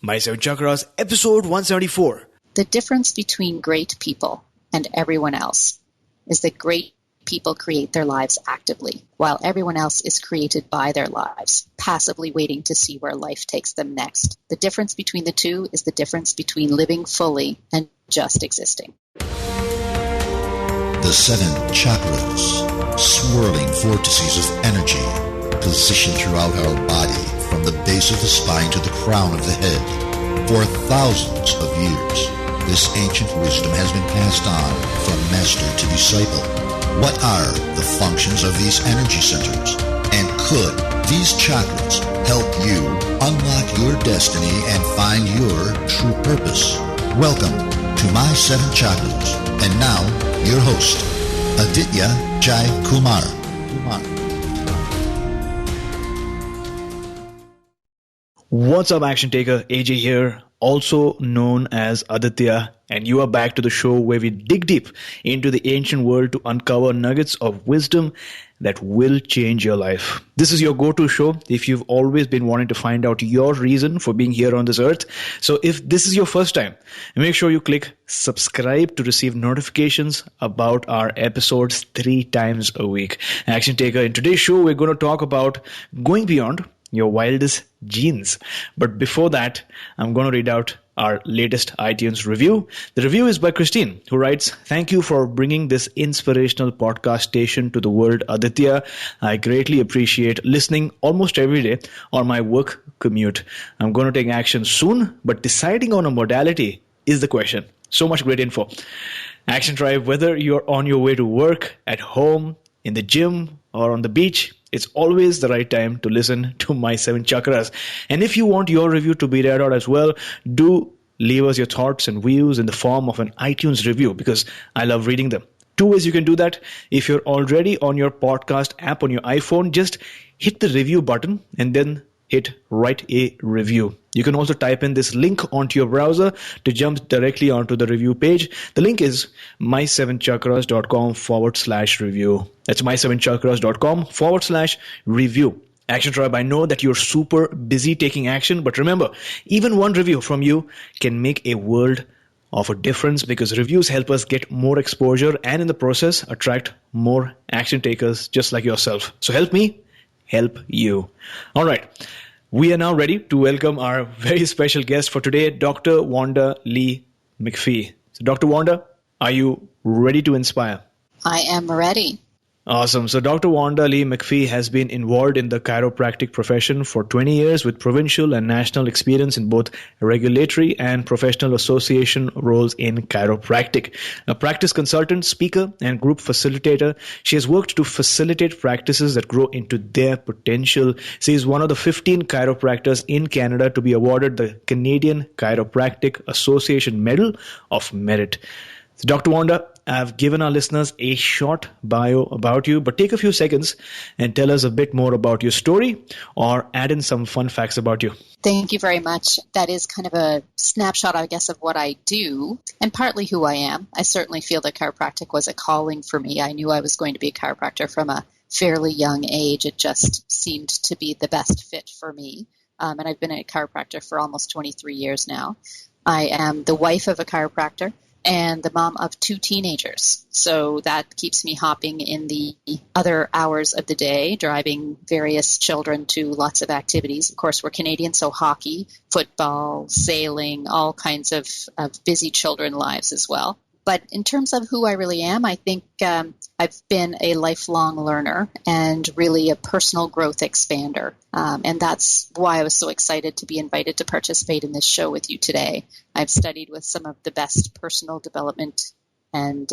My Seven Chakras, episode 174. The difference between great people and everyone else is that great people create their lives actively, while everyone else is created by their lives, passively waiting to see where life takes them next. The difference between the two is the difference between living fully and just existing. The seven chakras, swirling vortices of energy, positioned throughout our body from the base of the spine to the crown of the head. For thousands of years, this ancient wisdom has been passed on from master to disciple. What are the functions of these energy centers? And could these chakras help you unlock your destiny and find your true purpose? Welcome to My Seven Chakras. And now, your host, Aditya Jai Kumar. What's up, Action Taker? AJ here, also known as Aditya, and you are back to the show where we dig deep into the ancient world to uncover nuggets of wisdom that will change your life. This is your go-to show if you've always been wanting to find out your reason for being here on this earth. So if this is your first time, make sure you click subscribe to receive notifications about our episodes 3 times a week. Action Taker, in today's show, we're going to talk about going beyond your wildest genes. But before that, I'm going to read out our latest iTunes review. The review is by Christine, who writes, "Thank you for bringing this inspirational podcast station to the world, Aditya. I greatly appreciate listening almost every day on my work commute. I'm going to take action soon, but deciding on a modality is the question." So much great info. Action Tribe, whether you're on your way to work, at home, in the gym, or on the beach, it's always the right time to listen to My Seven Chakras. And if you want your review to be read out as well, do leave us your thoughts and views in the form of an iTunes review, because I love reading them. 2 ways you can do that. If you're already on your podcast app on your iPhone, just hit the review button and then hit write a review. You can also type in this link onto your browser to jump directly onto the review page. The link is my7chakras.com/review. That's my7chakras.com/review. Action Tribe, I know that you're super busy taking action, but remember, even one review from you can make a world of a difference, because reviews help us get more exposure and in the process attract more action takers just like yourself. So help me help you. All right. We are now ready to welcome our very special guest for today, Dr. Wanda Lee MacPhee. So Dr. Wanda, are you ready to inspire? I am ready. Awesome. So Dr. Wanda Lee MacPhee has been involved in the chiropractic profession for 20 years with provincial and national experience in both regulatory and professional association roles in chiropractic. A practice consultant, speaker, and group facilitator, she has worked to facilitate practices that grow into their potential. She is one of the 15 chiropractors in Canada to be awarded the Canadian Chiropractic Association Medal of Merit. So Dr. Wanda, I've given our listeners a short bio about you, but take a few seconds and tell us a bit more about your story or add in some fun facts about you. Thank you very much. That is kind of a snapshot, I guess, of what I do and partly who I am. I certainly feel that chiropractic was a calling for me. I knew I was going to be a chiropractor from a fairly young age. It just seemed to be the best fit for me. And I've been a chiropractor for almost 23 years now. I am the wife of a chiropractor and the mom of 2 teenagers. So that keeps me hopping in the other hours of the day, driving various children to lots of activities. Of course, we're Canadian, so hockey, football, sailing, all kinds of busy children lives as well. But in terms of who I really am, I think I've been a lifelong learner and really a personal growth expander. And that's why I was so excited to be invited to participate in this show with you today. I've studied with some of the best personal development and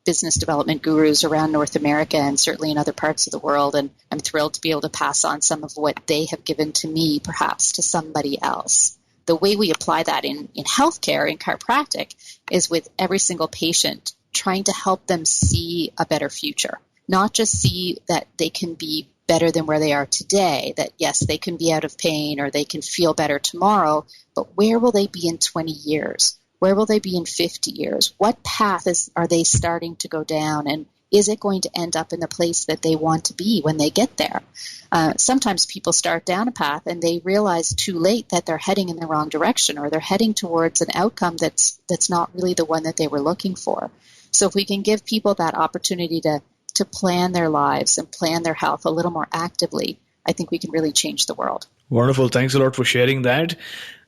business development gurus around North America and certainly in other parts of the world. And I'm thrilled to be able to pass on some of what they have given to me, perhaps to somebody else. The way we apply that in healthcare, in chiropractic, is with every single patient, trying to help them see a better future. Not just see that they can be better than where they are today, that yes, they can be out of pain or they can feel better tomorrow, but where will they be in 20 years? Where will they be in 50 years? What path are they starting to go down? And Is it going to end up in the place that they want to be when they get there? Sometimes people start down a path and they realize too late that they're heading in the wrong direction, or they're heading towards an outcome that's not really the one that they were looking for. So if we can give people that opportunity to plan their lives and plan their health a little more actively, I think we can really change the world. Wonderful. Thanks a lot for sharing that.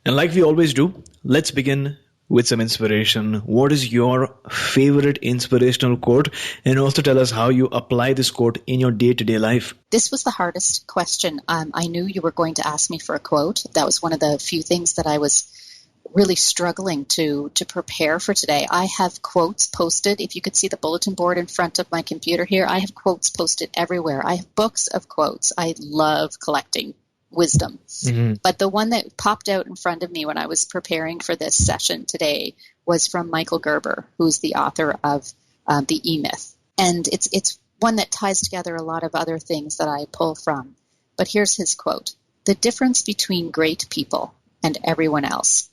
And like we always do, let's begin with some inspiration. What is your favorite inspirational quote? And also tell us how you apply this quote in your day-to-day life. This was the hardest question. I knew you were going to ask me for a quote. That was one of the few things that I was really struggling to prepare for today. I have quotes posted. If you could see the bulletin board in front of my computer here, I have quotes posted everywhere. I have books of quotes. I love collecting wisdom. Mm-hmm. But the one that popped out in front of me when I was preparing for this session today was from Michael Gerber, who's the author of The E-Myth. And it's one that ties together a lot of other things that I pull from. But here's his quote. "The difference between great people and everyone else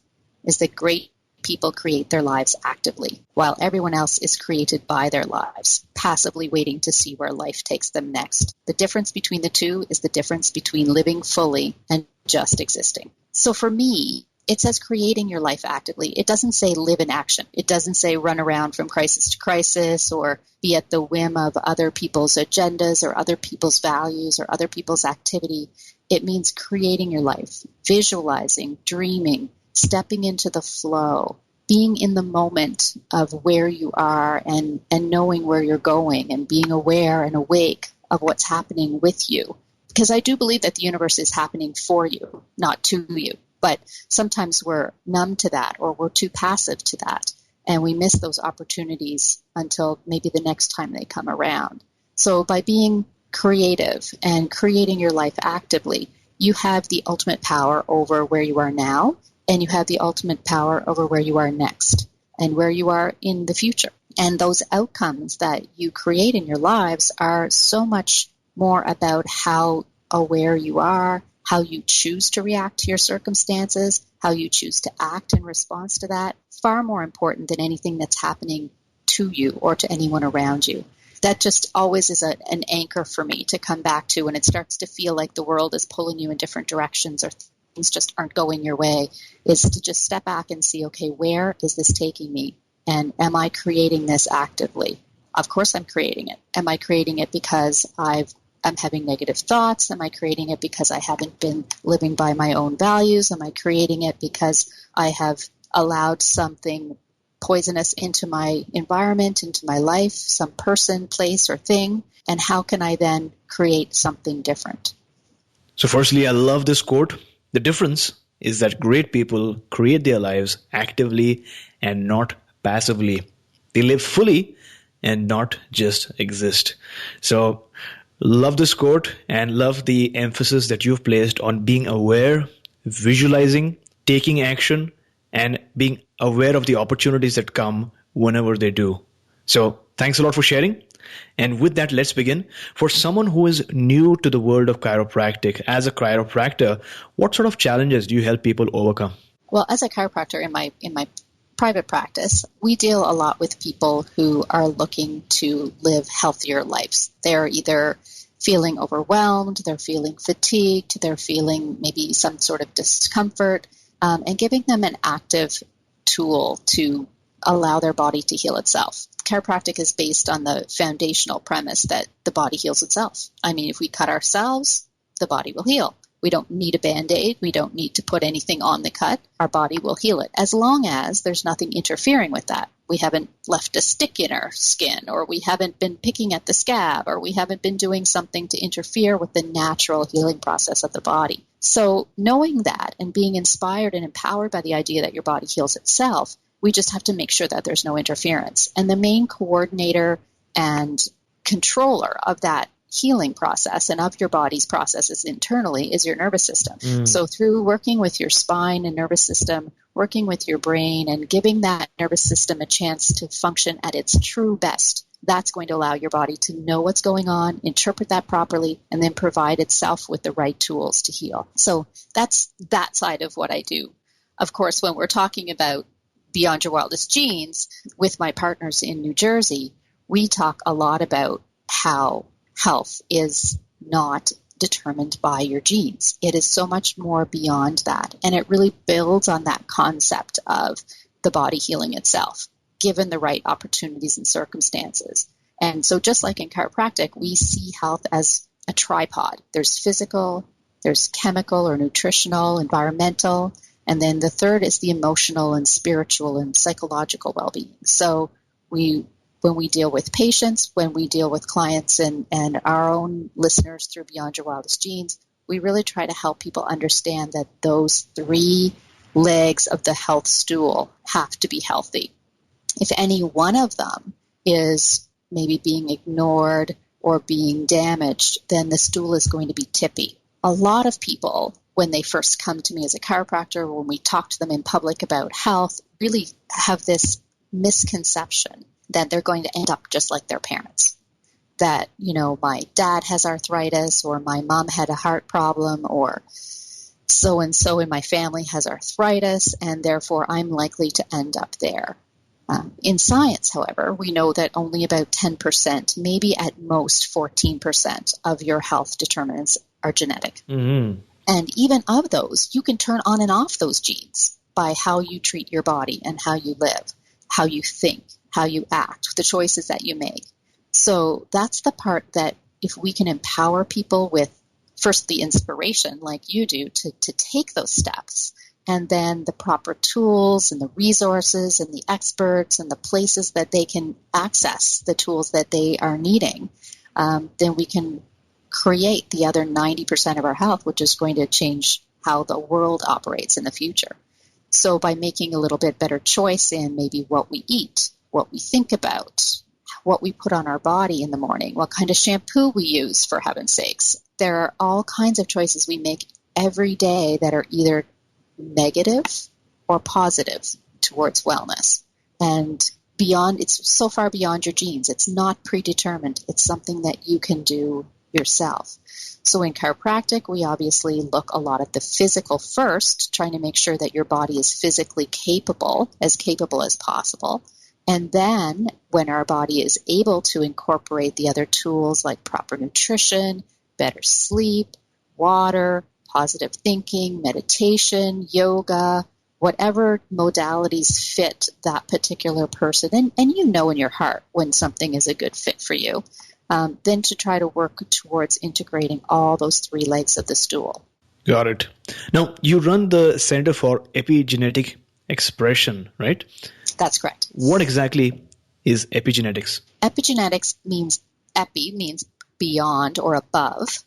is that great people create their lives actively, while everyone else is created by their lives, passively waiting to see where life takes them next. The difference between the two is the difference between living fully and just existing." So for me, it says creating your life actively. It doesn't say live in action. It doesn't say run around from crisis to crisis or be at the whim of other people's agendas or other people's values or other people's activity. It means creating your life, visualizing, dreaming, stepping into the flow, being in the moment of where you are and knowing where you're going and being aware and awake of what's happening with you. Because I do believe that the universe is happening for you, not to you. But sometimes we're numb to that, or we're too passive to that, and we miss those opportunities until maybe the next time they come around. So by being creative and creating your life actively, you have the ultimate power over where you are now, and you have the ultimate power over where you are next and where you are in the future. And those outcomes that you create in your lives are so much more about how aware you are, how you choose to react to your circumstances, how you choose to act in response to that, far more important than anything that's happening to you or to anyone around you. That just always is an anchor for me to come back to when it starts to feel like the world is pulling you in different directions or things just aren't going your way, is to just step back and see, okay, where is this taking me? And am I creating this actively? Of course I'm creating it. Am I creating it because I'm having negative thoughts? Am I creating it because I haven't been living by my own values? Am I creating it because I have allowed something poisonous into my environment, into my life, some person, place, or thing? And how can I then create something different? So firstly, I love this quote. The difference is that great people create their lives actively and not passively. They live fully and not just exist. So love this quote and love the emphasis that you've placed on being aware, visualizing, taking action, and being aware of the opportunities that come whenever they do. So thanks a lot for sharing. And with that, let's begin. For someone who is new to the world of chiropractic, as a chiropractor, what sort of challenges do you help people overcome? Well, as a chiropractor in my private practice, we deal a lot with people who are looking to live healthier lives. They're either feeling overwhelmed, they're feeling fatigued, they're feeling maybe some sort of discomfort, and giving them an active tool to allow their body to heal itself. Chiropractic is based on the foundational premise that the body heals itself. I mean, if we cut ourselves, the body will heal. We don't need a Band-Aid. We don't need to put anything on the cut. Our body will heal it, as long as there's nothing interfering with that. We haven't left a stick in our skin, or we haven't been picking at the scab, or we haven't been doing something to interfere with the natural healing process of the body. So knowing that and being inspired and empowered by the idea that your body heals itself, we just have to make sure that there's no interference. And the main coordinator and controller of that healing process and of your body's processes internally is your nervous system. So through working with your spine and nervous system, working with your brain and giving that nervous system a chance to function at its true best, that's going to allow your body to know what's going on, interpret that properly, and then provide itself with the right tools to heal. So that's that side of what I do. Of course, when we're talking about Beyond Your Wildest Dreams with my partners in New Jersey, we talk a lot about how health is not determined by your genes. It is so much more beyond that. And it really builds on that concept of the body healing itself, given the right opportunities and circumstances. And so just like in chiropractic, we see health as a tripod. There's physical, there's chemical or nutritional, environmental, and then the third is the emotional and spiritual and psychological well-being. So when we deal with patients, when we deal with clients and our own listeners through Beyond Your Wildest Genes, we really try to help people understand that those three legs of the health stool have to be healthy. If any one of them is maybe being ignored or being damaged, then the stool is going to be tippy. A lot of people, when they first come to me as a chiropractor, when we talk to them in public about health, really have this misconception that they're going to end up just like their parents. That, my dad has arthritis, or my mom had a heart problem, or so-and-so in my family has arthritis, and therefore I'm likely to end up there. In science, however, we know that only about 10%, maybe at most 14% of your health determinants are genetic. Mm-hmm. And even of those, you can turn on and off those genes by how you treat your body and how you live, how you think, how you act, the choices that you make. So that's the part that if we can empower people with first the inspiration like you do to take those steps, and then the proper tools and the resources and the experts and the places that they can access the tools that they are needing, then we can create the other 90% of our health, which is going to change how the world operates in the future. So by making a little bit better choice in maybe what we eat, what we think about, what we put on our body in the morning, what kind of shampoo we use, for heaven's sakes. There are all kinds of choices we make every day that are either negative or positive towards wellness. And beyond, it's so far beyond your genes. It's not predetermined. It's something that you can do yourself. So in chiropractic, we obviously look a lot at the physical first, trying to make sure that your body is physically capable as possible. And then when our body is able to incorporate the other tools like proper nutrition, better sleep, water, positive thinking, meditation, yoga, whatever modalities fit that particular person, and you know in your heart when something is a good fit for you, then to try to work towards integrating all those three legs of the stool. Got it. Now, you run the Center for Epigenetic Expression, right? That's correct. What exactly is epigenetics? Epigenetics means beyond or above,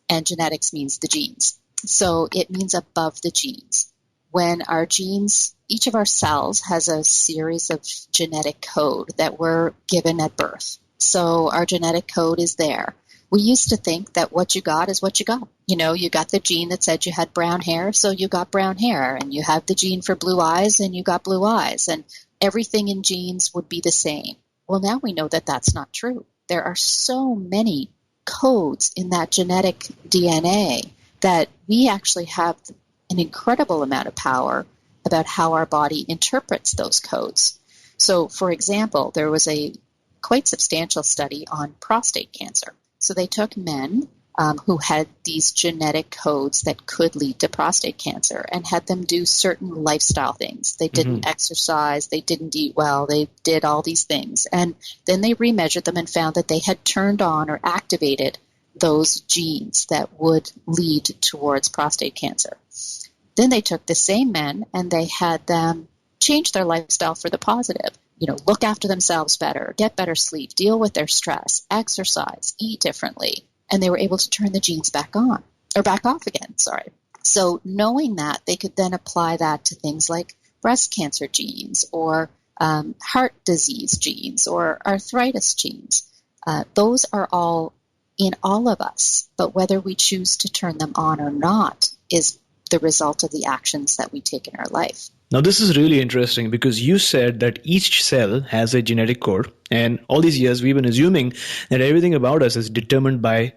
and genetics means the genes. So it means above the genes. When our genes, each of our cells has a series of genetic code that we're given at birth. So our genetic code is there. We used to think that what you got is what you got. You got the gene that said you had brown hair, so you got brown hair. And you have the gene for blue eyes, and you got blue eyes. And everything in genes would be the same. Well, now we know that that's not true. There are so many codes in that genetic DNA that we actually have an incredible amount of power about how our body interprets those codes. So, for example, there was a quite substantial study on prostate cancer. So they took men who had these genetic codes that could lead to prostate cancer and had them do certain lifestyle things. They didn't exercise, they didn't eat well, they did all these things. And then they remeasured them and found that they had turned on or activated those genes that would lead towards prostate cancer. Then they took the same men and they had them change their lifestyle for the positive. Look after themselves better, get better sleep, deal with their stress, exercise, eat differently. And they were able to turn the genes back on, or back off again, sorry. So knowing that, they could then apply that to things like breast cancer genes or heart disease genes or arthritis genes. Those are all in all of us, but whether we choose to turn them on or not is the result of the actions that we take in our life. Now, this is really interesting because you said that each cell has a genetic code, and all these years we've been assuming that everything about us is determined by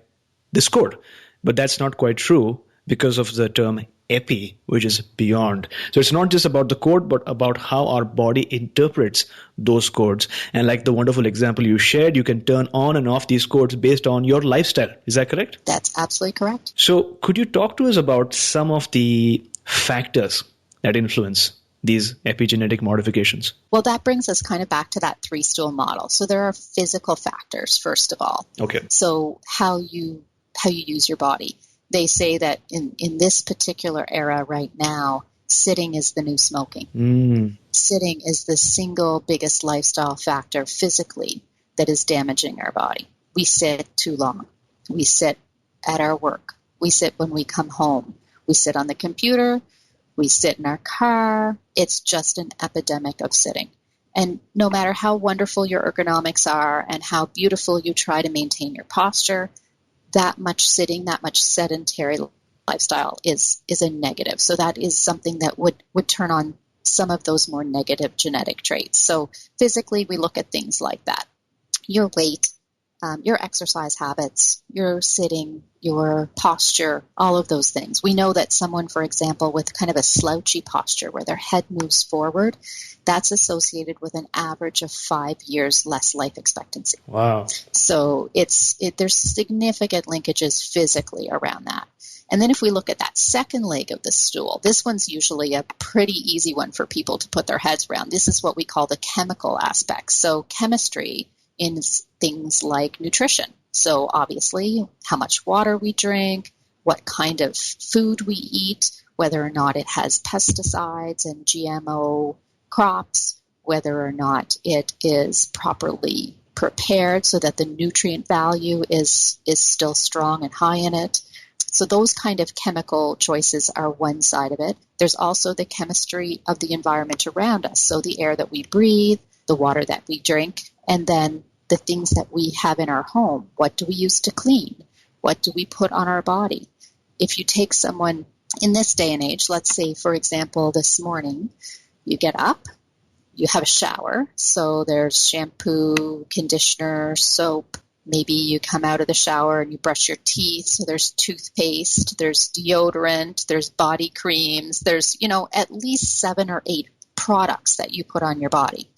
this code. But that's not quite true because of the term epi, which is beyond. So it's not just about the code, but about how our body interprets those codes. And like the wonderful example you shared, you can turn on and off these codes based on your lifestyle. Is that correct? That's absolutely correct. So could you talk to us about some of the factors that influence these epigenetic modifications? Well, that brings us kind of back to that three-stool model. So there are physical factors, first of all. Okay. So how you use your body. They say that in this particular era right now, sitting is the new smoking. Sitting is the single biggest lifestyle factor physically that is damaging our body. We sit too long. We sit at our work. We sit when we come home. We sit on the computer. We sit in our car. It's just an epidemic of sitting. And no matter how wonderful your ergonomics are and how beautiful you try to maintain your posture, that much sitting, that much sedentary lifestyle is a negative. So that is something that would turn on some of those more negative genetic traits. So physically, we look at things like that. Your weight, your exercise habits, your sitting, your posture, all of those things. We know that someone, for example, with kind of a slouchy posture where their head moves forward, that's associated with an average of 5 years less life expectancy. Wow. So there's significant linkages physically around that. And then if we look at that second leg of the stool, this one's usually a pretty easy one for people to put their heads around. This is what we call the chemical aspects. So chemistry in things like nutrition. So obviously, how much water we drink, what kind of food we eat, whether or not it has pesticides and GMO crops, whether or not it is properly prepared so that the nutrient value is still strong and high in it. So those kind of chemical choices are one side of it. There's also the chemistry of the environment around us. So the air that we breathe, the water that we drink, and then the things that we have in our home. What do we use to clean? What do we put on our body? If you take someone in this day and age, let's say, for example, this morning, you get up, you have a shower. So there's shampoo, conditioner, soap. Maybe you come out of the shower and you brush your teeth. So there's toothpaste, there's deodorant, there's body creams. There's, at least 7 or 8 products that you put on your body.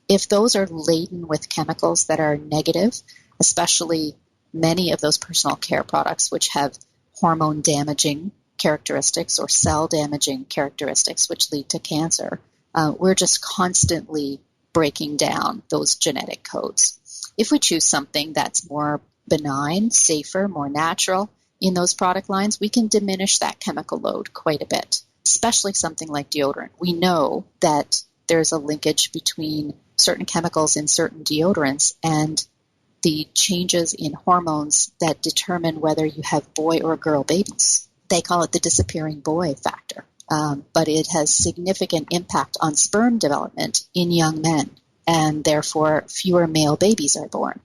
If those are laden with chemicals that are negative, especially many of those personal care products which have hormone damaging characteristics or cell damaging characteristics which lead to cancer, we're just constantly breaking down those genetic codes. If we choose something that's more benign, safer, more natural in those product lines, we can diminish that chemical load quite a bit, especially something like deodorant. We know that there's a linkage between certain chemicals in certain deodorants and the changes in hormones that determine whether you have boy or girl babies. They call it the disappearing boy factor, but it has significant impact on sperm development in young men, and therefore fewer male babies are born.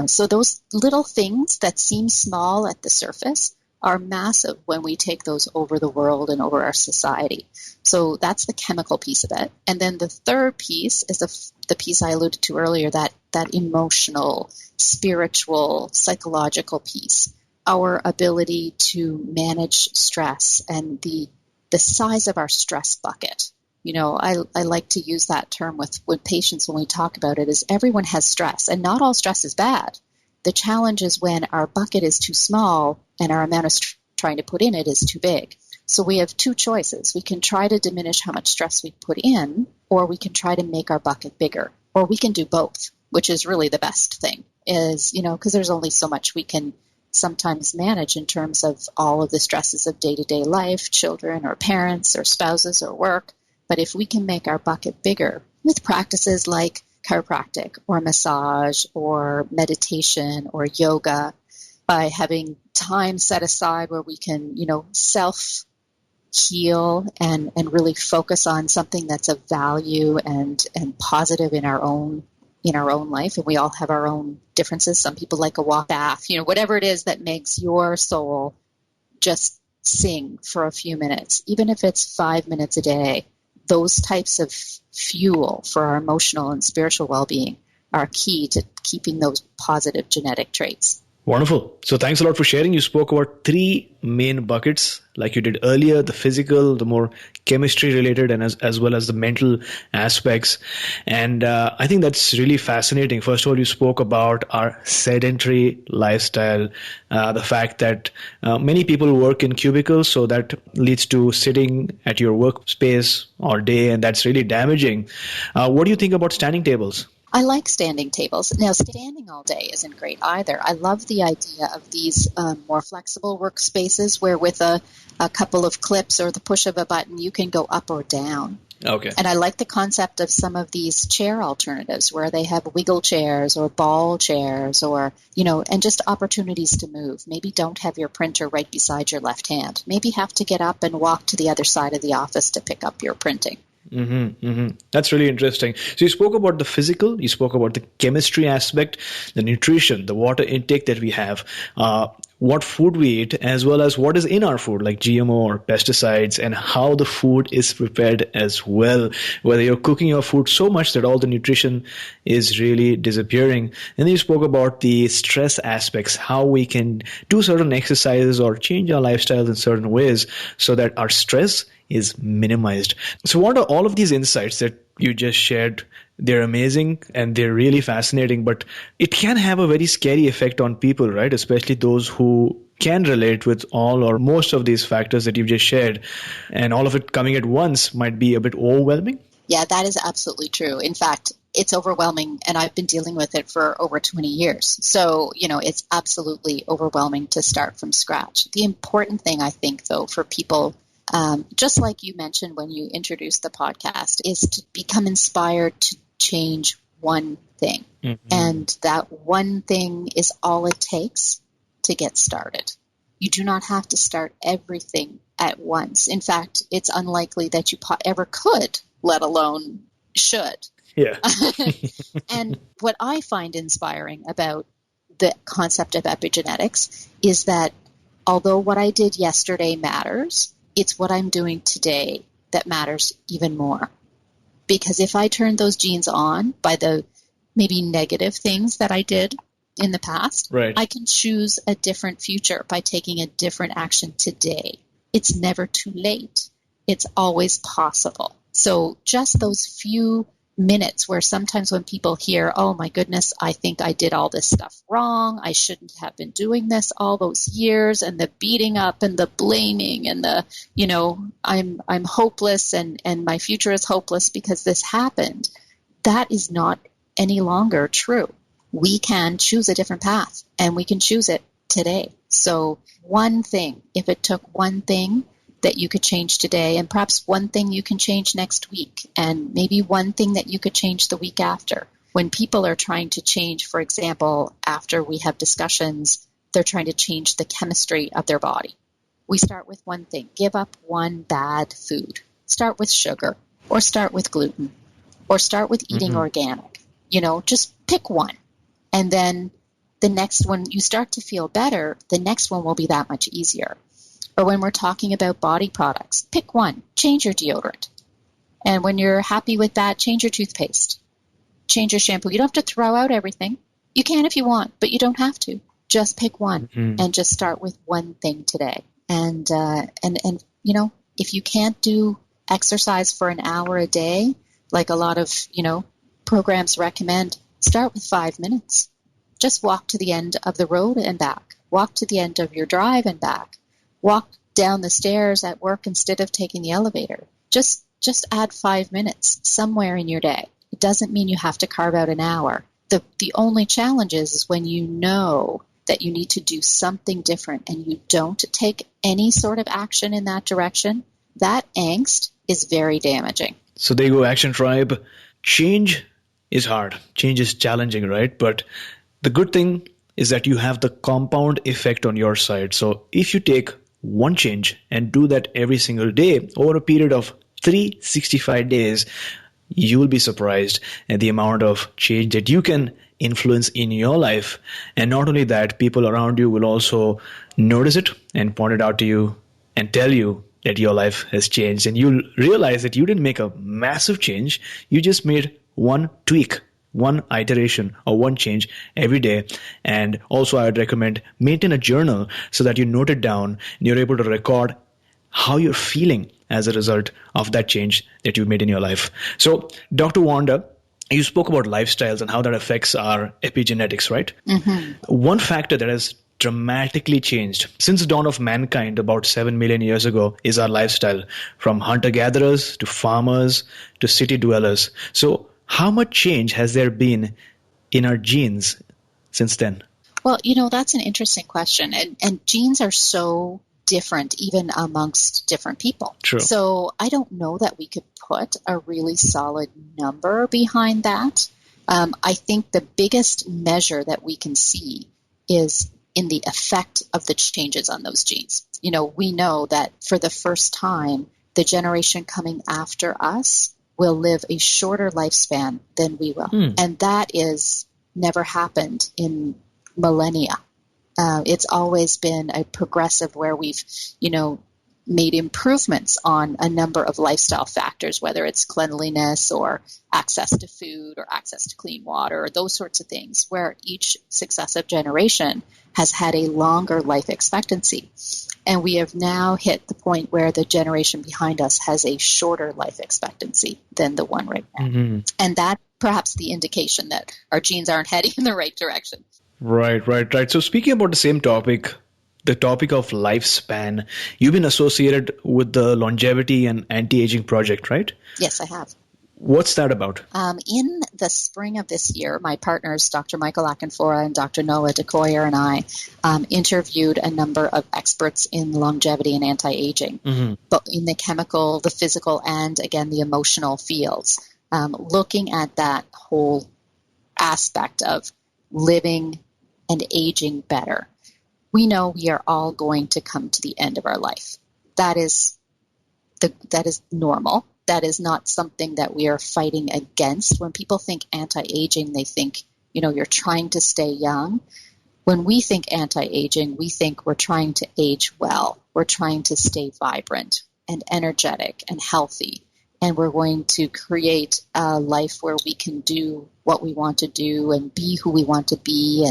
So those little things that seem small at the surface are massive when we take those over the world and over our society. So that's the chemical piece of it. And then the third piece is the piece I alluded to earlier, that emotional, spiritual, psychological piece. Our ability to manage stress and the size of our stress bucket. I like to use that term with patients when we talk about it, is everyone has stress, and not all stress is bad. The challenge is when our bucket is too small and our amount of trying to put in it is too big. So we have two choices. We can try to diminish how much stress we put in, or we can try to make our bucket bigger, or we can do both, which is really the best thing, is, because there's only so much we can sometimes manage in terms of all of the stresses of day-to-day life, children or parents or spouses or work. But if we can make our bucket bigger with practices like chiropractic or massage or meditation or yoga, by having time set aside where we can, self-heal and really focus on something that's of value and positive in our own life. And we all have our own differences. Some people like a walk bath, whatever it is that makes your soul just sing for a few minutes, even if it's 5 minutes a day. Those types of fuel for our emotional and spiritual well-being are key to keeping those positive genetic traits. Wonderful. So thanks a lot for sharing. You spoke about three main buckets, like you did earlier: the physical, the more chemistry related, and as well as the mental aspects. And I think that's really fascinating. First of all, you spoke about our sedentary lifestyle, the fact that many people work in cubicles, so that leads to sitting at your workspace all day, and that's really damaging. What do you think about standing tables? I like standing tables. Now, standing all day isn't great either. I love the idea of these more flexible workspaces where with a couple of clips or the push of a button, you can go up or down. Okay. And I like the concept of some of these chair alternatives where they have wiggle chairs or ball chairs or, and just opportunities to move. Maybe don't have your printer right beside your left hand. Maybe have to get up and walk to the other side of the office to pick up your printing. That's really interesting. So you spoke about the physical, you spoke about the chemistry aspect, the nutrition, the water intake that we have, what food we eat, as well as what is in our food, like GMO or pesticides, and how the food is prepared as well. Whether you're cooking your food so much that all the nutrition is really disappearing. And then you spoke about the stress aspects, how we can do certain exercises or change our lifestyles in certain ways so that our stress is minimized. So what are all of these insights that you just shared? They're amazing and they're really fascinating, but it can have a very scary effect on people, right? Especially those who can relate with all or most of these factors that you've just shared, and all of it coming at once might be a bit overwhelming. Yeah, that is absolutely true. In fact, it's overwhelming, and I've been dealing with it for over 20 years. So, it's absolutely overwhelming to start from scratch. The important thing, I think, though, for people, just like you mentioned when you introduced the podcast, is to become inspired to change one thing. And that one thing is all it takes to get started. You do not have to start everything at once. In fact, it's unlikely that you ever could, let alone should. Yeah. And what I find inspiring about the concept of epigenetics is that although what I did yesterday matters, it's what I'm doing today that matters even more. Because if I turn those genes on by the maybe negative things that I did in the past, right, I can choose a different future by taking a different action today. It's never too late. It's always possible. So just those few minutes where sometimes when people hear, oh my goodness, I think I did all this stuff wrong, I shouldn't have been doing this all those years, and the beating up and the blaming and the, I'm hopeless and my future is hopeless because this happened, that is not any longer true. We can choose a different path, and we can choose it today. So one thing, if it took one thing that you could change today, and perhaps one thing you can change next week, and maybe one thing that you could change the week after. When people are trying to change, for example, after we have discussions, they're trying to change the chemistry of their body. We start with one thing. Give up one bad food. Start with sugar, or start with gluten, or start with eating organic. Just pick one. And then the next one, you start to feel better, the next one will be that much easier. Or when we're talking about body products, pick one, change your deodorant. And when you're happy with that, change your toothpaste, change your shampoo. You don't have to throw out everything. You can if you want, but you don't have to. Just pick one and just start with one thing today. And if you can't do exercise for an hour a day, like a lot of, programs recommend, start with 5 minutes. Just walk to the end of the road and back. Walk to the end of your drive and back. Walk down the stairs at work instead of taking the elevator. Just add 5 minutes somewhere in your day. It doesn't mean you have to carve out an hour. The only challenge is when you know that you need to do something different and you don't take any sort of action in that direction, that angst is very damaging. So there you go, Action Tribe. Change is hard. Change is challenging, right? But the good thing is that you have the compound effect on your side. So if you take one change and do that every single day over a period of 365 days, you will be surprised at the amount of change that you can influence in your life. And not only that, people around you will also notice it and point it out to you and tell you that your life has changed. And you'll realize that you didn't make a massive change. You just made one tweak one iteration or one change every day. And also I would recommend maintain a journal so that you note it down and you're able to record how you're feeling as a result of that change that you've made in your life. So, Dr. Wanda, you spoke about lifestyles and how that affects our epigenetics, right? Mm-hmm. One factor that has dramatically changed since the dawn of mankind about 7 million years ago is our lifestyle, from hunter-gatherers to farmers to city dwellers. So how much change has there been in our genes since then? Well, that's an interesting question. And genes are so different even amongst different people. True. So I don't know that we could put a really solid number behind that. I think the biggest measure that we can see is in the effect of the changes on those genes. We know that for the first time, the generation coming after us will live a shorter lifespan than we will. And that is never happened in millennia. It's always been a progressive where we've, made improvements on a number of lifestyle factors, whether it's cleanliness or access to food or access to clean water or those sorts of things, where each successive generation has had a longer life expectancy. And we have now hit the point where the generation behind us has a shorter life expectancy than the one right now. Mm-hmm. And that perhaps the indication that our genes aren't heading in the right direction. Right. So speaking about the same topic, the topic of lifespan, you've been associated with the Longevity and Anti-Aging project, right? Yes, I have. What's that about? In the spring of this year, my partners, Dr. Michael Akinfora and Dr. Noah DeCoyer, and I interviewed a number of experts in longevity and anti-aging, but in the chemical, the physical, and again, the emotional fields, looking at that whole aspect of living and aging better. We know we are all going to come to the end of our life. That is normal. That is not something that we are fighting against. When people think anti-aging, they think, you're trying to stay young. When we think anti-aging, we think we're trying to age well. We're trying to stay vibrant and energetic and healthy. And we're going to create a life where we can do what we want to do and be who we want to be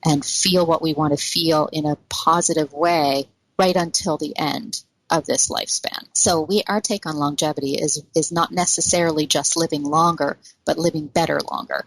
and feel what we want to feel in a positive way right until the end of this lifespan. So our take on longevity is not necessarily just living longer, but living better longer.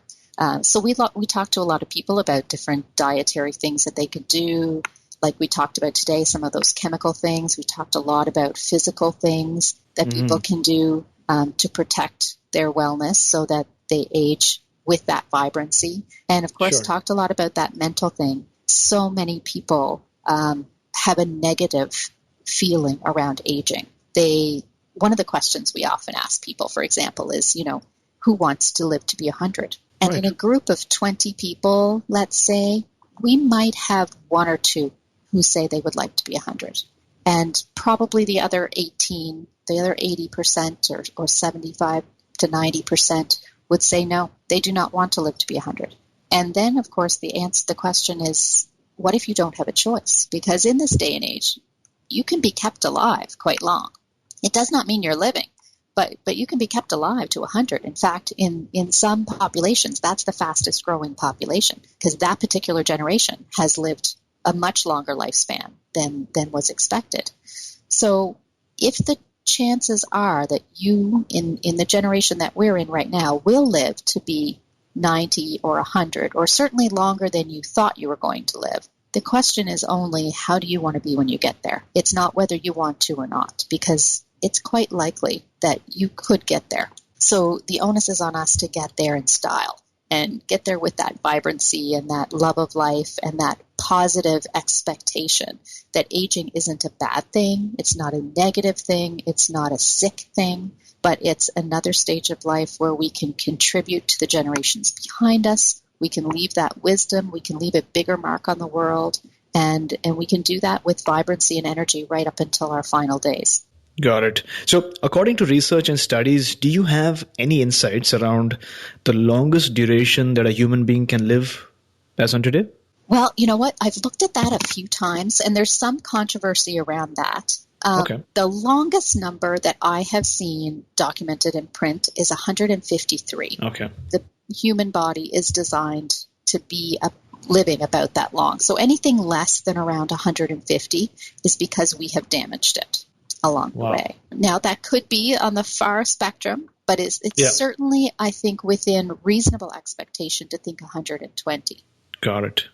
So we talked to a lot of people about different dietary things that they could do, like we talked about today, some of those chemical things. We talked a lot about physical things that people can do to protect their wellness so that they age with that vibrancy. And of course, talked a lot about that mental thing. So many people have a negative feeling around aging. One of the questions we often ask people, for example, is, who wants to live to be 100? And in a group of 20 people, let's say, we might have one or two who say they would like to be 100. And probably the other 80% or 75 to 90% would say no, they do not want to live to be 100. And then, of course, the question is, what if you don't have a choice? Because in this day and age, you can be kept alive quite long. It does not mean you're living, but you can be kept alive to 100. In fact, in some populations, that's the fastest growing population, because that particular generation has lived a much longer lifespan than was expected. So if the chances are that you, in the generation that we're in right now, will live to be 90 or 100, or certainly longer than you thought you were going to live, the question is only, how do you want to be when you get there? It's not whether you want to or not, because it's quite likely that you could get there. So the onus is on us to get there in style and get there with that vibrancy and that love of life and that positive expectation that aging isn't a bad thing. It's not a negative thing. It's not a sick thing, but it's another stage of life where we can contribute to the generations behind us. We can leave that wisdom. We can leave a bigger mark on the world. And we can do that with vibrancy and energy right up until our final days. Got it. So according to research and studies, do you have any insights around the longest duration that a human being can live as on today? Well, you know what? I've looked at that a few times, and there's some controversy around that. The longest number that I have seen documented in print is 153. Okay. human body is designed to be living about that long. So anything less than around 150 is because we have damaged it along the way. Now, that could be on the far spectrum, but it's certainly, I think, within reasonable expectation to think 120. Got it.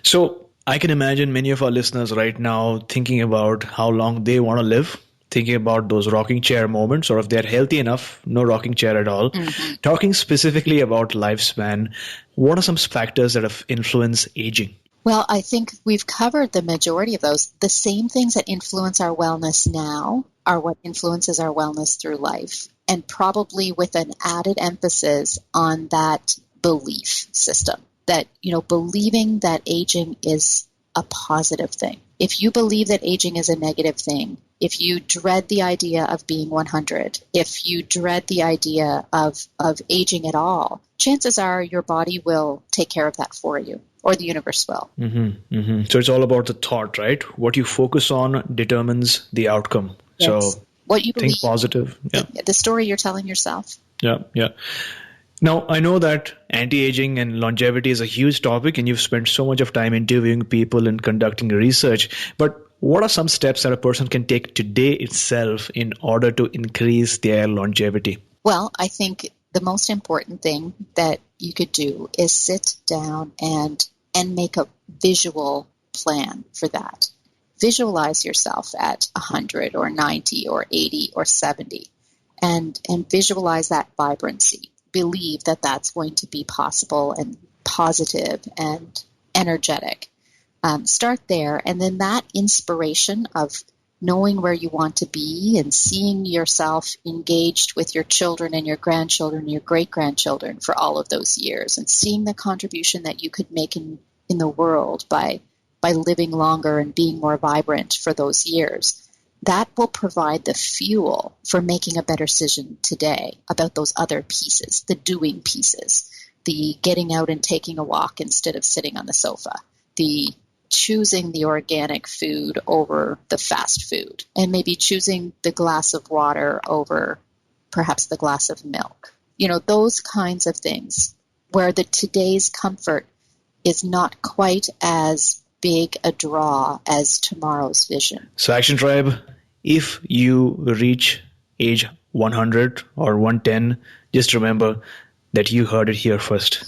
So I can imagine many of our listeners right now thinking about how long they want to live, thinking about those rocking chair moments, or if they're healthy enough, no rocking chair at all. Mm-hmm. Talking specifically about lifespan, what are some factors that have influenced aging? Well, I think we've covered the majority of those. The same things that influence our wellness now are what influences our wellness through life, and probably with an added emphasis on that belief system, that, believing that aging is a positive thing. If you believe that aging is a negative thing, if you dread the idea of being 100, if you dread the idea of aging at all, chances are your body will take care of that for you, or the universe will. Mm-hmm, mm-hmm. So it's all about the thought, right? What you focus on determines the outcome. Yes. So what you believe, think positive. Yeah. The story you're telling yourself. Yeah. Now, I know that anti-aging and longevity is a huge topic, and you've spent so much of time interviewing people and conducting research. But what are some steps that a person can take today itself in order to increase their longevity? Well, I think the most important thing that you could do is sit down and make a visual plan for that. Visualize yourself at 100 or 90 or 80 or 70 and visualize that vibrancy. Believe that that's going to be possible and positive and energetic. Start there, and then that inspiration of knowing where you want to be and seeing yourself engaged with your children and your grandchildren and your great-grandchildren for all of those years, and seeing the contribution that you could make in the world by living longer and being more vibrant for those years. That will provide the fuel for making a better decision today about those other pieces, the doing pieces, the getting out and taking a walk instead of sitting on the sofa, the choosing the organic food over the fast food, and maybe choosing the glass of water over perhaps the glass of milk. Those kinds of things where today's comfort is not quite as big a draw as tomorrow's vision. So Action Tribe, if you reach age 100 or 110, just remember that you heard it here first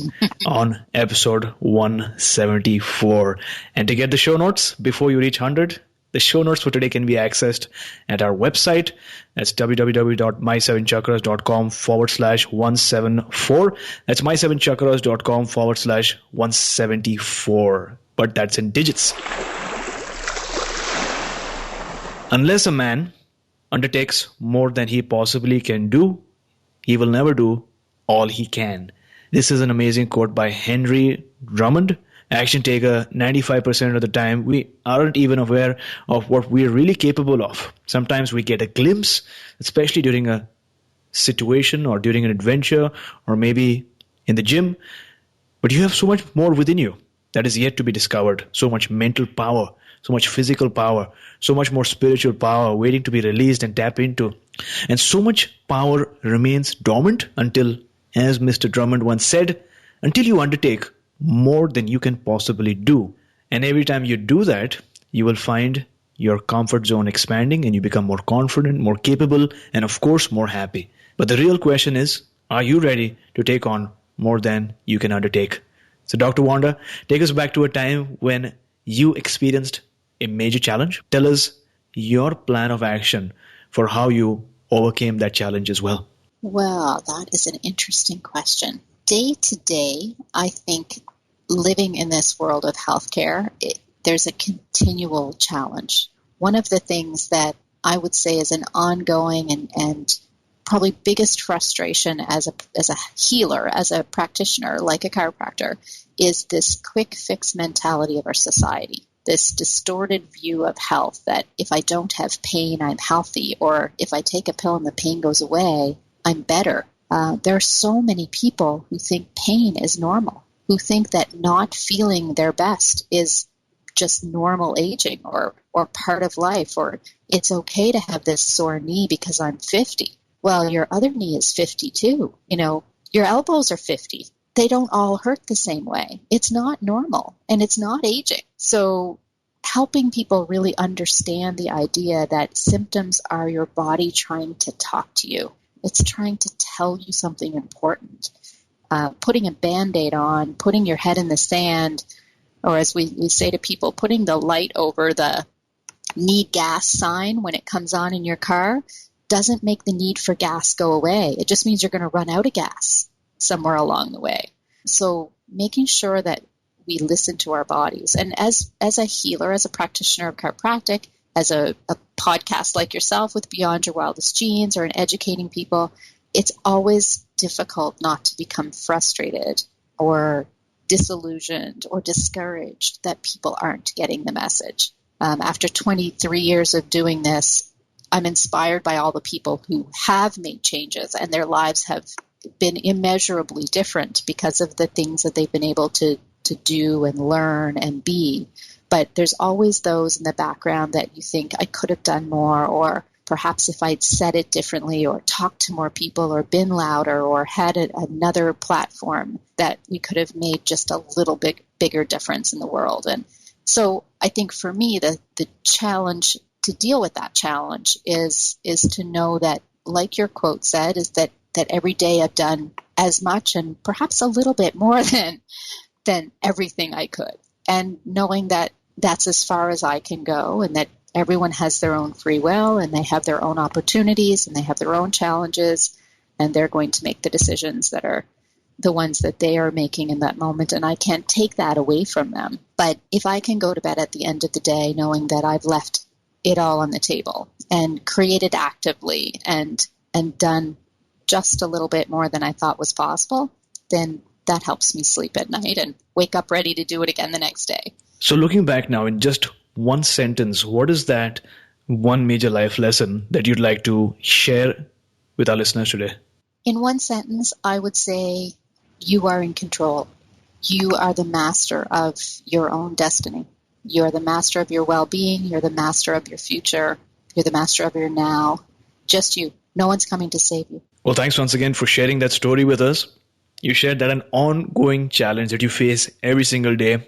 on episode 174. And to get the show notes before you reach 100, the show notes for today can be accessed at our website. That's www.my7chakras.com/174. That's my7chakras.com/174. But that's in digits. Unless a man undertakes more than he possibly can do, he will never do all he can. This is an amazing quote by Henry Drummond. Action taker, 95% of the time, we aren't even aware of what we're really capable of. Sometimes we get a glimpse, especially during a situation or during an adventure or maybe in the gym. But you have so much more within you that is yet to be discovered. So much mental power, so much physical power, so much more spiritual power waiting to be released and tap into. And so much power remains dormant until, as Mr. Drummond once said, until you undertake more than you can possibly do. And every time you do that, you will find your comfort zone expanding and you become more confident, more capable, and of course, more happy. But the real question is, are you ready to take on more than you can undertake? So Dr. Wanda, take us back to a time when you experienced a major challenge. Tell us your plan of action for how you overcame that challenge as well. Well, that is an interesting question. Day to day, I think living in this world of healthcare, there's a continual challenge. One of the things that I would say is an ongoing and probably biggest frustration as a healer, as a practitioner, like a chiropractor, is this quick fix mentality of our society. This distorted view of health that if I don't have pain, I'm healthy, or if I take a pill and the pain goes away, I'm better. There are so many people who think pain is normal, who think that not feeling their best is just normal aging or part of life, or it's okay to have this sore knee because I'm 50. Well, your other knee is 50 too. Your elbows are 50. They don't all hurt the same way. It's not normal, and it's not aging. So helping people really understand the idea that symptoms are your body trying to talk to you. It's trying to tell you something important. Putting a Band-Aid on, putting your head in the sand, or as we say to people, putting the light over the need gas sign when it comes on in your car doesn't make the need for gas go away. It just means you're going to run out of gas somewhere along the way. So making sure that we listen to our bodies. And as a healer, as a practitioner of chiropractic, as a podcast like yourself with Beyond Your Wildest Genes, or in educating people, it's always difficult not to become frustrated or disillusioned or discouraged that people aren't getting the message. After 23 years of doing this, I'm inspired by all the people who have made changes, and their lives have been immeasurably different because of the things that they've been able to do and learn and be. But there's always those in the background that you think, I could have done more, or perhaps if I'd said it differently, or talked to more people, or been louder, or had another platform, that we could have made just a little bit bigger difference in the world. And so I think for me, the challenge to deal with that challenge is to know that, like your quote said, is that every day I've done as much and perhaps a little bit more than everything I could. And knowing that that's as far as I can go, and that everyone has their own free will, and they have their own opportunities, and they have their own challenges, and they're going to make the decisions that are the ones that they are making in that moment, and I can't take that away from them. But if I can go to bed at the end of the day knowing that I've left it all on the table and created actively and done just a little bit more than I thought was possible, then that helps me sleep at night and wake up ready to do it again the next day. So looking back now, in just one sentence, what is that one major life lesson that you'd like to share with our listeners today? In one sentence, I would say you are in control. You are the master of your own destiny. You are the master of your well-being. You're the master of your future. You're the master of your now. Just you. No one's coming to save you. Well, thanks once again for sharing that story with us. You shared that an ongoing challenge that you face every single day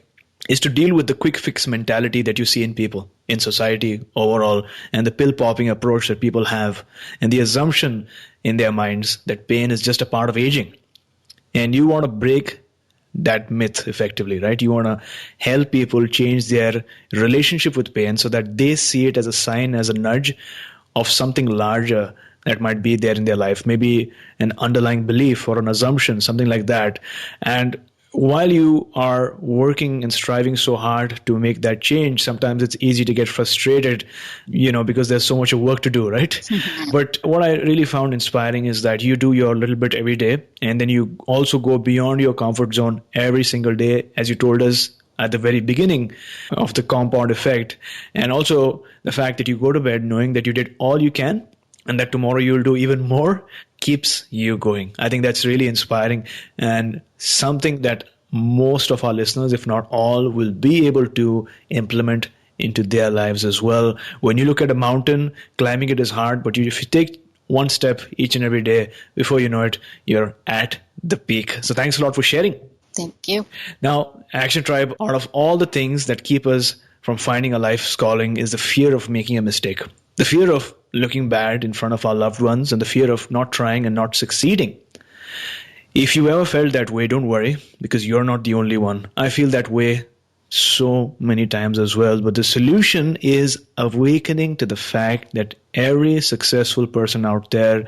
is to deal with the quick fix mentality that you see in people, in society overall, and the pill-popping approach that people have, and the assumption in their minds that pain is just a part of aging. And you want to break that myth effectively, right? You want to help people change their relationship with pain so that they see it as a sign, as a nudge of something larger that might be there in their life, maybe an underlying belief or an assumption, something like that. And while you are working and striving so hard to make that change, sometimes it's easy to get frustrated, because there's so much work to do, right? Mm-hmm. But what I really found inspiring is that you do your little bit every day, and then you also go beyond your comfort zone every single day, as you told us at the very beginning of the compound effect. And also the fact that you go to bed knowing that you did all you can, and that tomorrow you'll do even more, keeps you going. I think that's really inspiring, and something that most of our listeners, if not all, will be able to implement into their lives as well. When you look at a mountain, climbing it is hard, but if you take one step each and every day, before you know it, you're at the peak. So thanks a lot for sharing. Thank you. Now, Action Tribe, out of all the things that keep us from finding a life's calling is the fear of making a mistake. The fear of looking bad in front of our loved ones, and the fear of not trying and not succeeding. If you ever felt that way, don't worry, because you're not the only one. I feel that way so many times as well. But the solution is awakening to the fact that every successful person out there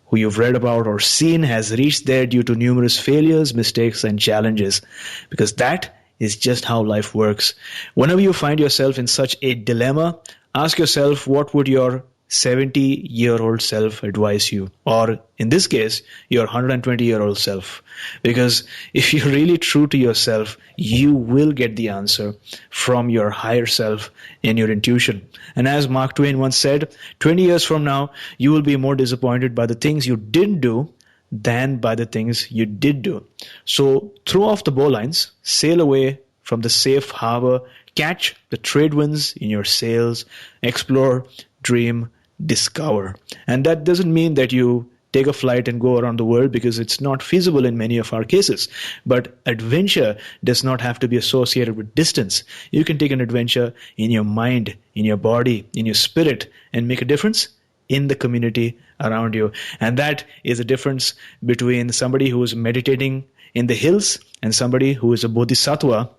who you've read about or seen has reached there due to numerous failures, mistakes, and challenges, because that is just how life works. Whenever you find yourself in such a dilemma, ask yourself, what would your 70-year-old self advise you? Or in this case, your 120-year-old self. Because if you're really true to yourself, you will get the answer from your higher self in your intuition. And as Mark Twain once said, 20 years from now, you will be more disappointed by the things you didn't do than by the things you did do. So throw off the bowlines, sail away from the safe harbor, catch the trade winds in your sails, explore, dream, discover. And that doesn't mean that you take a flight and go around the world because it's not feasible in many of our cases. But adventure does not have to be associated with distance. You can take an adventure in your mind, in your body, in your spirit, and make a difference in the community around you. And that is a difference between somebody who is meditating in the hills and somebody who is a bodhisattva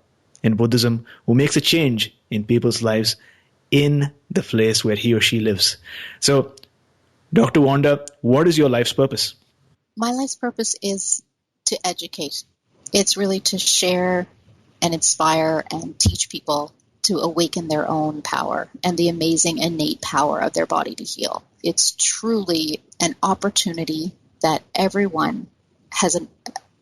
in Buddhism who makes a change in people's lives in the place where he or she lives. So, Dr. Wanda, what is your life's purpose? My life's purpose is to educate. It's really to share and inspire and teach people to awaken their own power and the amazing innate power of their body to heal. It's truly an opportunity that everyone has a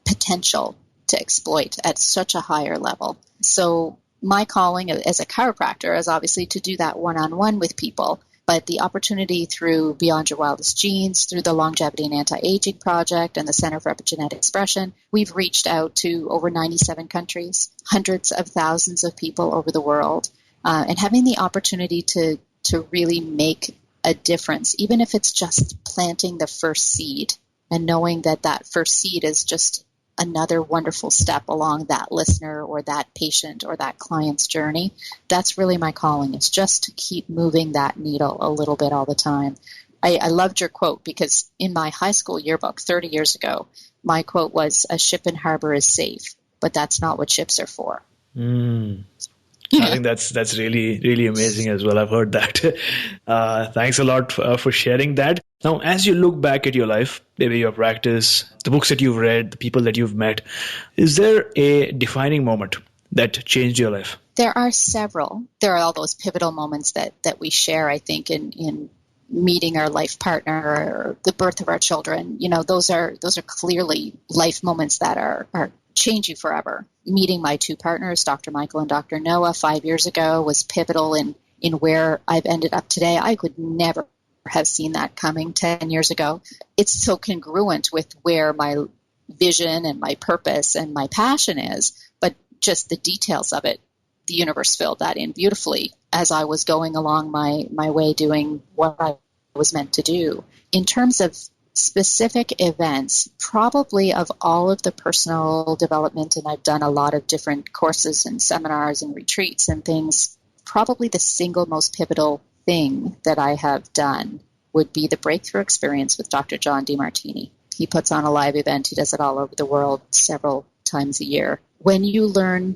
potential to exploit at such a higher level. So my calling as a chiropractor is obviously to do that one-on-one with people, but the opportunity through Beyond Your Wildest Genes, through the Longevity and Anti-Aging Project and the Center for Epigenetic Expression, we've reached out to over 97 countries, hundreds of thousands of people over the world, and having the opportunity to really make a difference, even if it's just planting the first seed and knowing that that first seed is just another wonderful step along that listener or that patient or that client's journey. That's really my calling, is just to keep moving that needle a little bit all the time. I loved your quote because in my high school yearbook 30 years ago, my quote was, "A ship in harbor is safe, but that's not what ships are for." I think that's really, really amazing as well. I've heard that. Thanks a lot for sharing that. Now, as you look back at your life, maybe your practice, the books that you've read, the people that you've met, is there a defining moment that changed your life? There are several. There are all those pivotal moments that we share, I think, in meeting our life partner or the birth of our children. You know, those are clearly life moments that are change you forever. Meeting my two partners, Dr. Michael and Dr. Noah, 5 years ago was pivotal in where I've ended up today. I could never have seen that coming 10 years ago. It's so congruent with where my vision and my purpose and my passion is, but just the details of it, the universe filled that in beautifully as I was going along my way doing what I was meant to do. In terms of specific events, probably of all of the personal development, and I've done a lot of different courses and seminars and retreats and things, probably the single most pivotal thing that I have done would be the breakthrough experience with Dr. John Demartini. He puts on a live event. He does it all over the world several times a year. When you learn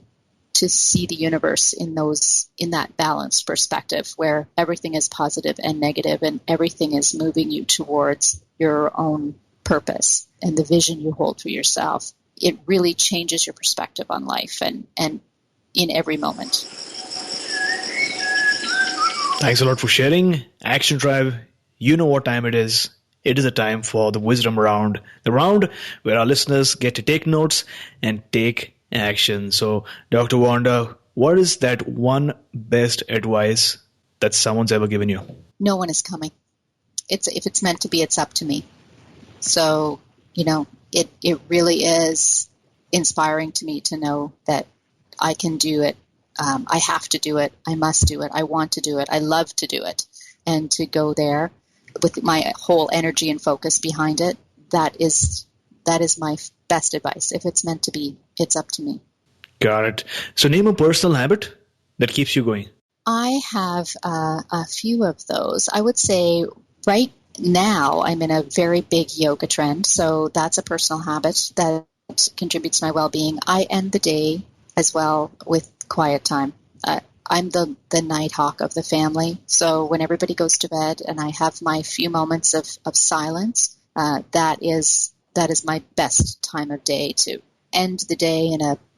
to see the universe in that balanced perspective where everything is positive and negative and everything is moving you towards your own purpose and the vision you hold for yourself, it really changes your perspective on life and in every moment. Thanks a lot for sharing. Action Tribe, you know what time it is. It is a time for the Wisdom Round. The round where our listeners get to take notes and take action. So, Dr. Wanda, what is that one best advice that someone's ever given you? No one is coming. If it's meant to be, it's up to me. So, it really is inspiring to me to know that I can do it. I have to do it. I must do it. I want to do it. I love to do it. And to go there with my whole energy and focus behind it, that is my best advice. If it's meant to be, it's up to me. Got it. So name a personal habit that keeps you going. I have a few of those. I would say right now I'm in a very big yoga trend. So that's a personal habit that contributes to my well-being. I end the day as well with quiet time. I'm the night hawk of the family. So when everybody goes to bed and I have my few moments of silence, that is my best time of day to end the day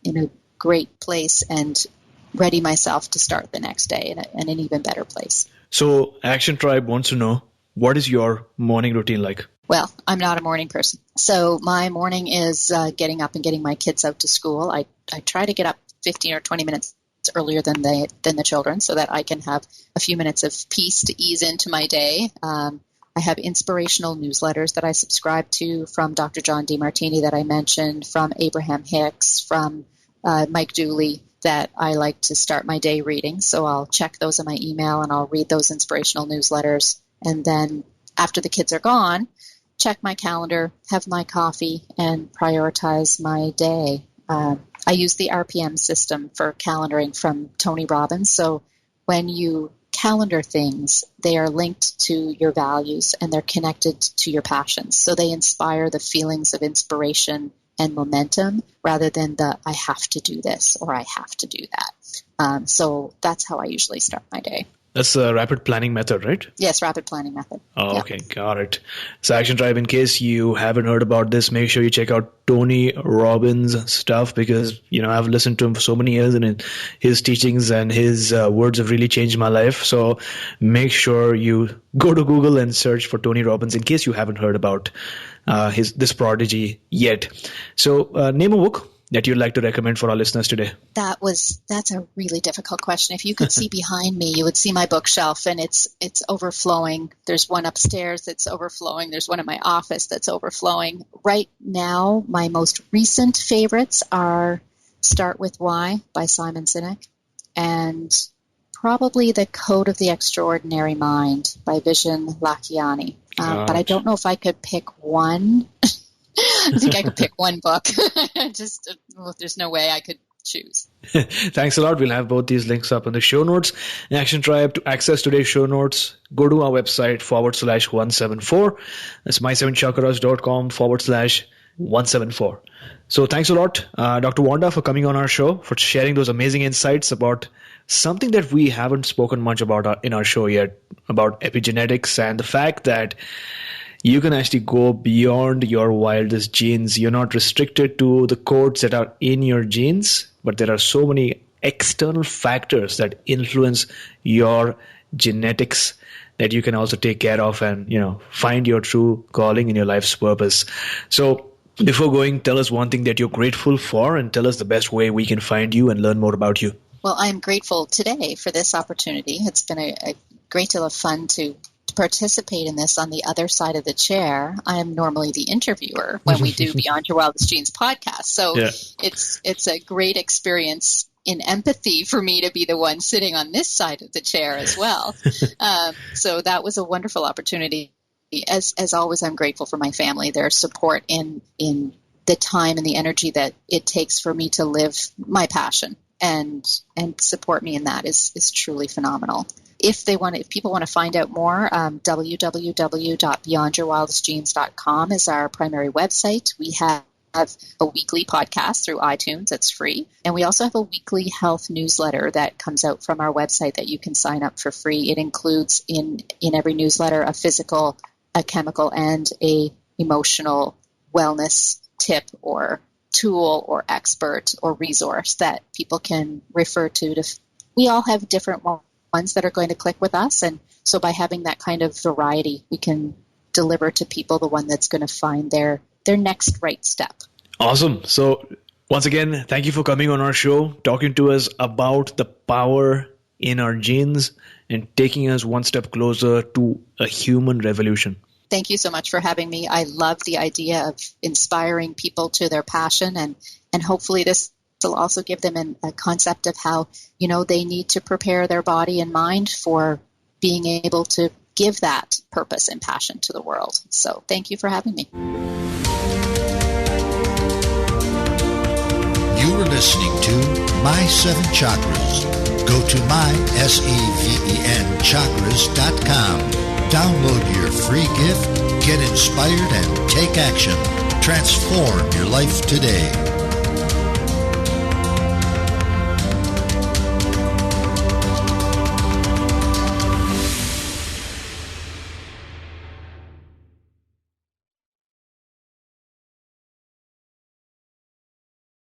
in a great place and ready myself to start the next day in an even better place. So Action Tribe wants to know, what is your morning routine like? Well, I'm not a morning person. So my morning is getting up and getting my kids out to school. I try to get up 15 or 20 minutes earlier than the children so that I can have a few minutes of peace to ease into my day. I have inspirational newsletters that I subscribe to from Dr. John Demartini that I mentioned, from Abraham Hicks, from Mike Dooley, that I like to start my day reading. So I'll check those in my email and I'll read those inspirational newsletters. And then after the kids are gone, check my calendar, have my coffee, and prioritize my day. I use the RPM system for calendaring from Tony Robbins. So when you calendar things, they are linked to your values and they're connected to your passions. So they inspire the feelings of inspiration and momentum rather than the I have to do this or I have to do that. So that's how I usually start my day. That's the rapid planning method, right? Yes, rapid planning method. Oh, okay, got it. So Action Tribe, in case you haven't heard about this, make sure you check out Tony Robbins' stuff because, I've listened to him for so many years and his teachings and his words have really changed my life. So make sure you go to Google and search for Tony Robbins in case you haven't heard about this prodigy yet. So name a book that you'd like to recommend for our listeners today. That's a really difficult question. If you could see behind me, you would see my bookshelf and it's overflowing. There's one upstairs that's overflowing. There's one in my office that's overflowing. Right now, my most recent favorites are Start With Why by Simon Sinek and probably The Code of the Extraordinary Mind by Vishen Lakhiani. But I don't know if I could pick one. I think I could pick one book. There's no way I could choose. Thanks a lot. We'll have both these links up in the show notes. Action Tribe, to access today's show notes, go to our website /174. That's my7chakras.com/174. So thanks a lot, Dr. Wanda, for coming on our show, for sharing those amazing insights about something that we haven't spoken much about in our show yet, about epigenetics and the fact that you can actually go beyond your wildest genes. You're not restricted to the codes that are in your genes, but there are so many external factors that influence your genetics that you can also take care of and, find your true calling in your life's purpose. So before going, tell us one thing that you're grateful for and tell us the best way we can find you and learn more about you. Well, I'm grateful today for this opportunity. It's been a great deal of fun to participate in this on the other side of the chair. I am normally the interviewer when we do Beyond Your Wildest Genes podcast. So it's a great experience in empathy for me to be the one sitting on this side of the chair as well. So that was a wonderful opportunity. As always, I'm grateful for my family, their support in the time and the energy that it takes for me to live my passion and support me in that is truly phenomenal. If people want to find out more, www.beyondyourwildestgenes.com is our primary website. We have a weekly podcast through iTunes that's free. And we also have a weekly health newsletter that comes out from our website that you can sign up for free. It includes in every newsletter a physical, a chemical, and a emotional wellness tip or tool or expert or resource that people can refer to. We all have different ones that are going to click with us. And so by having that kind of variety, we can deliver to people the one that's going to find their next right step. Awesome. So once again, thank you for coming on our show, talking to us about the power in our genes and taking us one step closer to a human revolution. Thank you so much for having me. I love the idea of inspiring people to their passion and hopefully this will also give them a concept of how, they need to prepare their body and mind for being able to give that purpose and passion to the world. So thank you for having me. You were listening to My 7 Chakras. Go to mysevenchakras.com. Download your free gift, get inspired, and take action. Transform your life today.